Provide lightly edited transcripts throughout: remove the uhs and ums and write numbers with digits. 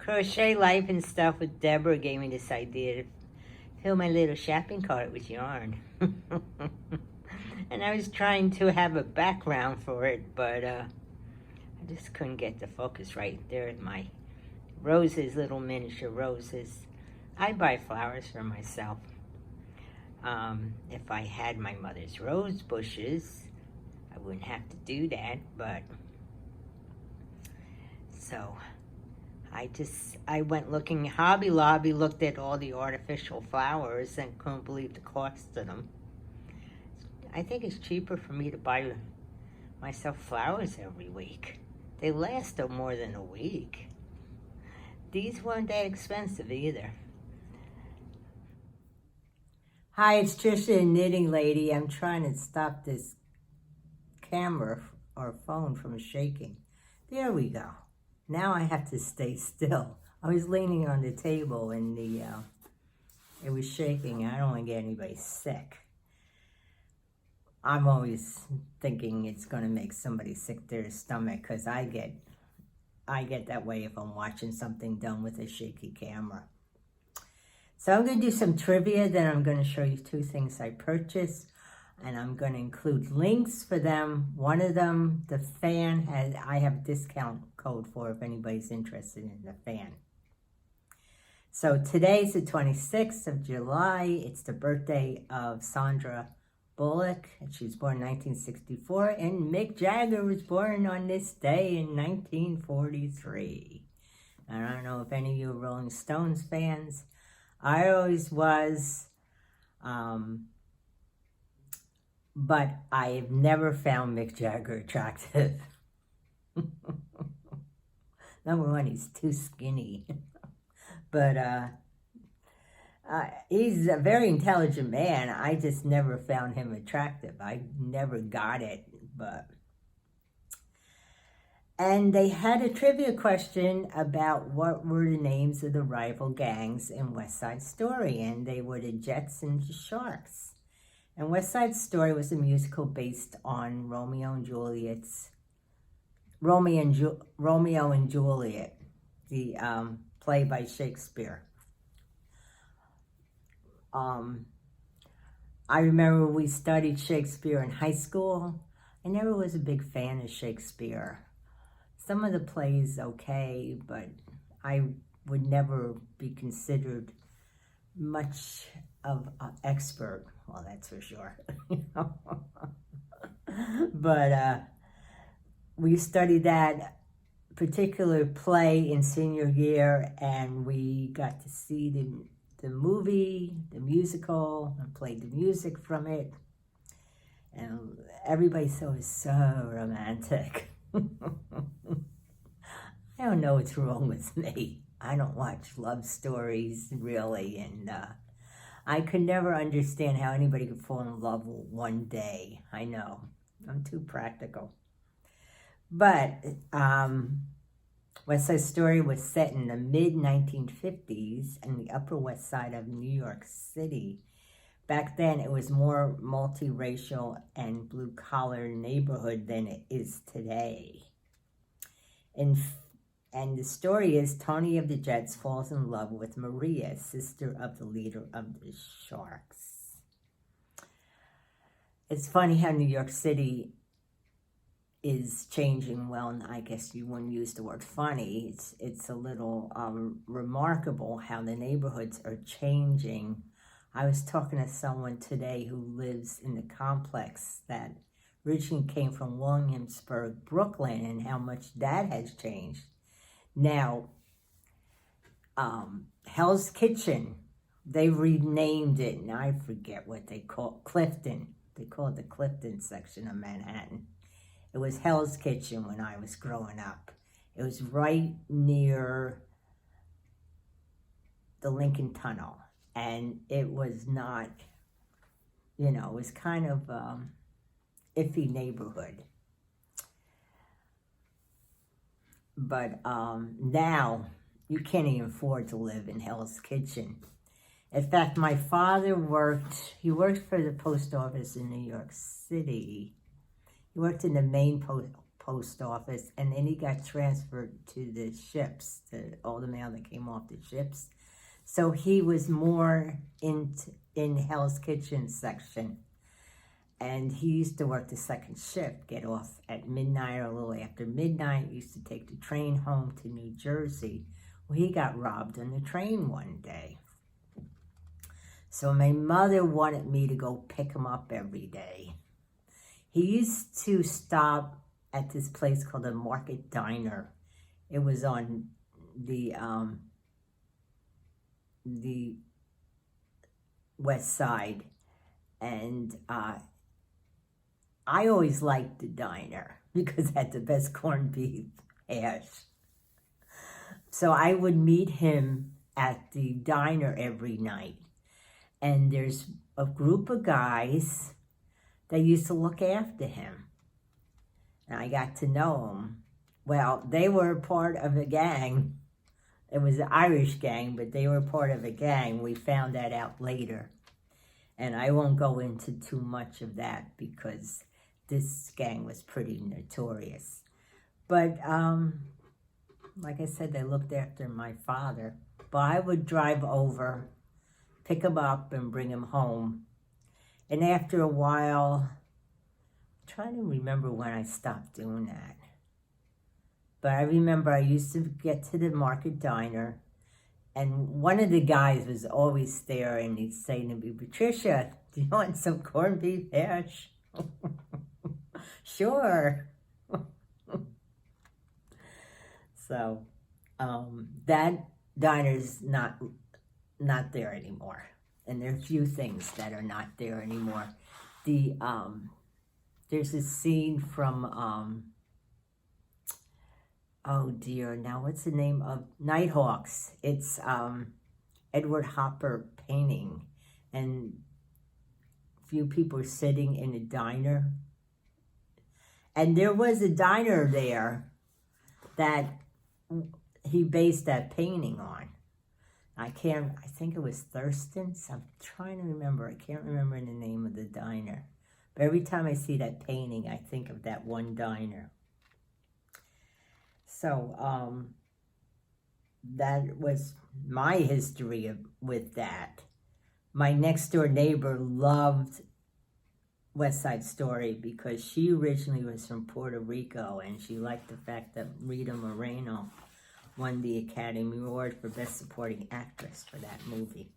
Crochet Life and Stuff with Deborah gave me this idea to fill my little shopping cart with yarn. And I was trying to have a background for it, but I just couldn't get the focus right. There's my roses, little miniature roses. I buy flowers for myself. If I had my mother's rose bushes, I wouldn't have to do that, but so I went looking, Hobby Lobby, looked at all the artificial flowers and couldn't believe the cost of them. I think it's cheaper for me to buy myself flowers every week. They last more than a week. These weren't that expensive either. Hi, it's Trisha, Knitting Lady. I'm trying to stop this camera or phone from shaking. There we go. Now I have to stay still. I was leaning on the table and it was shaking. I don't want to get anybody sick. I'm always thinking it's going to make somebody sick to their stomach because I get that way if I'm watching something done with a shaky camera. So I'm going to do some trivia, then I'm going to show you two things I purchased, and I'm going to include links for them. One of them, the fan, I have a discount code for if anybody's interested in the fan. So today's the 26th of July. It's the birthday of Sandra Bullock. She was born in 1964, and Mick Jagger was born on this day in 1943. I don't know if any of you are Rolling Stones fans. I always was, but I've never found Mick Jagger attractive. Number one, he's too skinny. But he's a very intelligent man. I just never found him attractive. I never got it, but... And they had a trivia question about what were the names of the rival gangs in West Side Story, and they were the Jets and the Sharks. And West Side Story was a musical based on Romeo and Juliet, the play by Shakespeare. I remember we studied Shakespeare in high school. I never was a big fan of Shakespeare. Some of the plays okay, but I would never be considered much of an expert. Well, that's for sure. But we studied that particular play in senior year, and we got to see the movie, the musical, and played the music from it. And everybody said it was so romantic. I don't know what's wrong with me. I don't watch love stories, really, and I could never understand how anybody could fall in love one day. I know. I'm too practical. But West Side Story was set in the mid-1950s in the Upper West Side of New York City. Back then, it was more multiracial and blue-collar neighborhood than it is today. And the story is Tony of the Jets falls in love with Maria, sister of the leader of the Sharks. It's funny how New York City is changing. Well, I guess you wouldn't use the word funny. It's a little remarkable how the neighborhoods are changing. I was talking to someone today who lives in the complex that originally came from Williamsburg, Brooklyn, and how much that has changed. Now, Hell's Kitchen, they renamed it, and I forget what they call it, Clifton. They call it the Clifton section of Manhattan. It was Hell's Kitchen when I was growing up. It was right near the Lincoln Tunnel. And it was not, it was kind of iffy neighborhood. But now you can't even afford to live in Hell's Kitchen. In fact, my father worked for the post office in New York City. He worked in the main post office, and then he got transferred to the ships, to all the mail that came off the ships. So he was more in Hell's Kitchen section. And he used to work the second shift, get off at midnight or a little after midnight, used to take the train home to New Jersey. Well, he got robbed on the train one day. So my mother wanted me to go pick him up every day. He used to stop at this place called the Market Diner. It was on the west side. And I always liked the diner because it had the best corned beef hash. So I would meet him at the diner every night. And there's a group of guys that used to look after him. And I got to know them. Well, they were part of a gang. It was an Irish gang, but they were part of a gang. We found that out later. And I won't go into too much of that because this gang was pretty notorious. But like I said, they looked after my father. But I would drive over, pick him up, and bring him home. And after a while, I'm trying to remember when I stopped doing that. But I remember I used to get to the Market Diner, and one of the guys was always there, and he'd say to me, "Patricia, do you want some corned beef hash?" Sure. So that diner's not there anymore. And there are a few things that are not there anymore. There's a scene from, oh dear, now what's the name of Nighthawks? It's Edward Hopper painting. And a few people are sitting in a diner. And there was a diner there that he based that painting on. I think it was Thurston's. I'm trying to remember. I can't remember the name of the diner. But every time I see that painting, I think of that one diner. So, that was my history with that. My next door neighbor loved West Side Story because she originally was from Puerto Rico, and she liked the fact that Rita Moreno won the Academy Award for Best Supporting Actress for that movie.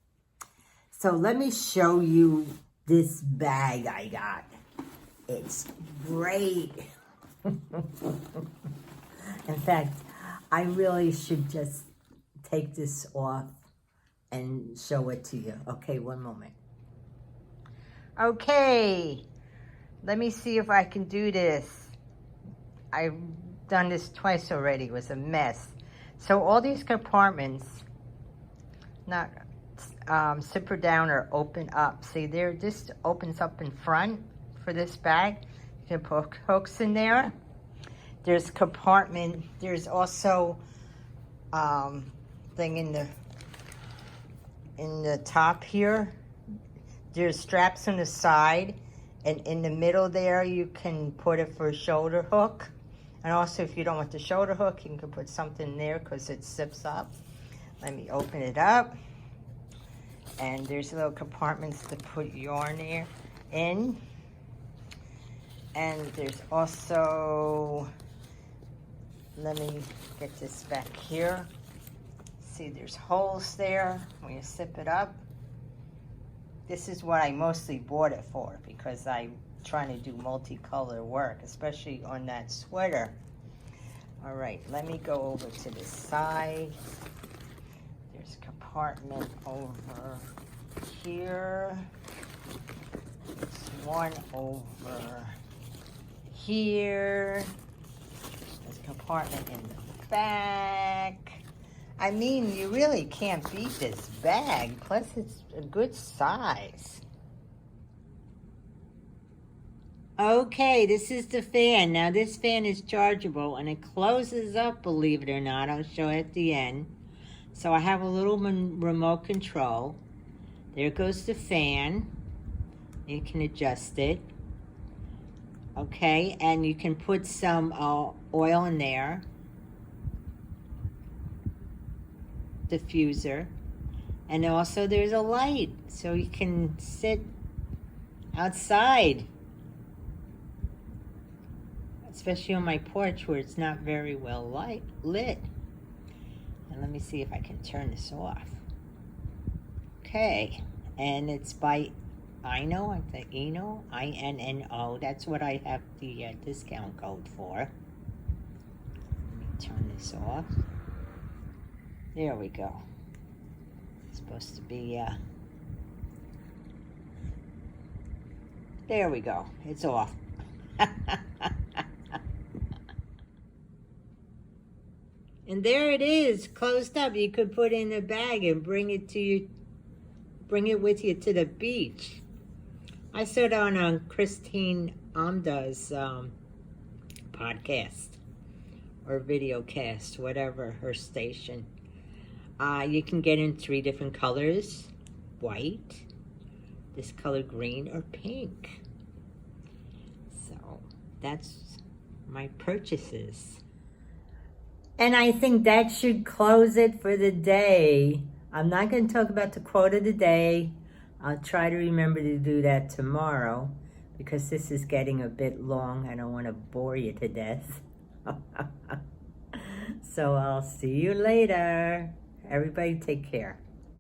So let me show you this bag I got. It's great. In fact, I really should just take this off and show it to you. Okay, one moment. Okay, let me see if I can do this. I've done this twice already. It was a mess. So all these compartments, not zipper down or open up. See, this opens up in front for this bag. You can put hooks in there. There's compartment. There's also thing in the top here. There's straps on the side, and in the middle there you can put it for a shoulder hook. And also, if you don't want the shoulder hook, you can put something there because it zips up. Let me open it up. And there's little compartments to put yarn in. And there's also, let me get this back here. See, there's holes there when you zip it up. This is what I mostly bought it for because I'm trying to do multicolor work, especially on that sweater. All right, let me go over to the side. There's a compartment over here. There's one over here. There's a compartment in the back. I mean, you really can't beat this bag. Plus, it's a good size. Okay, this is the fan. Now, this fan is chargeable, and it closes up, believe it or not. I'll show it at the end. So I have a little remote control. There goes the fan. You can adjust it. Okay, and you can put some oil in there, diffuser, and also there's a light so you can sit outside, especially on my porch where it's not very well lit. And let me see if I can turn this off. Okay, and it's by Ino, I think Ino, INNO. That's what I have the discount code for. Let me turn this off. There we go. It's supposed to be, there we go. It's off. And there it is, closed up. You could put it in a bag and bring it with you to the beach. I saw it on Christine Amda's podcast or video cast, whatever her station. You can get in 3 different colors: white, this color green, or pink. So that's my purchases. And I think that should close it for the day. I'm not going to talk about the quote of the day. I'll try to remember to do that tomorrow because this is getting a bit long. I don't want to bore you to death. So I'll see you later. Everybody take care.